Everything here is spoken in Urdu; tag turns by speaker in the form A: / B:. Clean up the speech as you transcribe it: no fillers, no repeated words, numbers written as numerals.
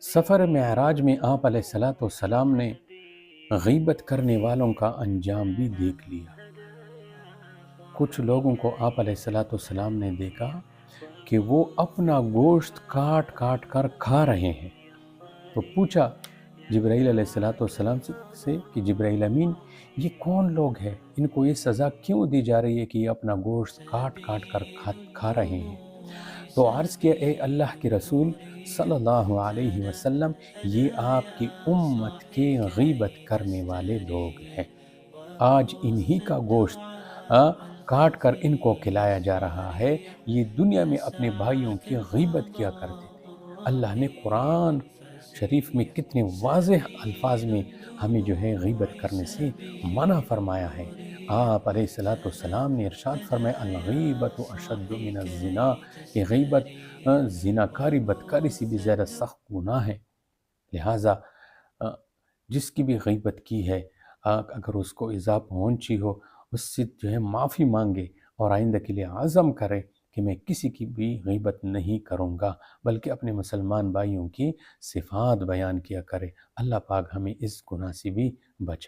A: سفر معراج میں آپ علیہ الصلاۃ والسلام نے غیبت کرنے والوں کا انجام بھی دیکھ لیا۔ کچھ لوگوں کو آپ علیہ الصلاۃ والسلام نے دیکھا کہ وہ اپنا گوشت کاٹ کاٹ کر کھا رہے ہیں، تو پوچھا جبرائیل علیہ الصلاۃ والسلام سے کہ جبرائیل امین، یہ کون لوگ ہیں؟ ان کو یہ سزا کیوں دی جا رہی ہے کہ یہ اپنا گوشت کاٹ کاٹ کر کھا رہے ہیں؟ تو عرض کیا، اے اللہ کے رسول صلی اللہ علیہ وسلم، یہ آپ کی امت کے غیبت کرنے والے لوگ ہیں۔ آج انہی کا گوشت کاٹ کر ان کو کھلایا جا رہا ہے۔ یہ دنیا میں اپنے بھائیوں کی غیبت کیا کرتے تھے۔ اللہ نے قرآن شریف میں کتنے واضح الفاظ میں ہمیں جو ہے غیبت کرنے سے منع فرمایا ہے۔ آپ علیہ الصلاۃ والسلام نے ارشاد فرمایا، الغیبت اشد من الزنا، کہ غیبت زناکاری بدکاری سے بھی زیادہ سخت گناہ ہے۔ لہٰذا جس کی بھی غیبت کی ہے، اگر اس کو ایذا پہنچی ہو، اس سے جو ہے معافی مانگے اور آئندہ کے لیے عزم کرے کہ میں کسی کی بھی غیبت نہیں کروں گا، بلکہ اپنے مسلمان بھائیوں کی صفات بیان کیا کرے۔ اللہ پاک ہمیں اس گناہ سے بھی بچائے۔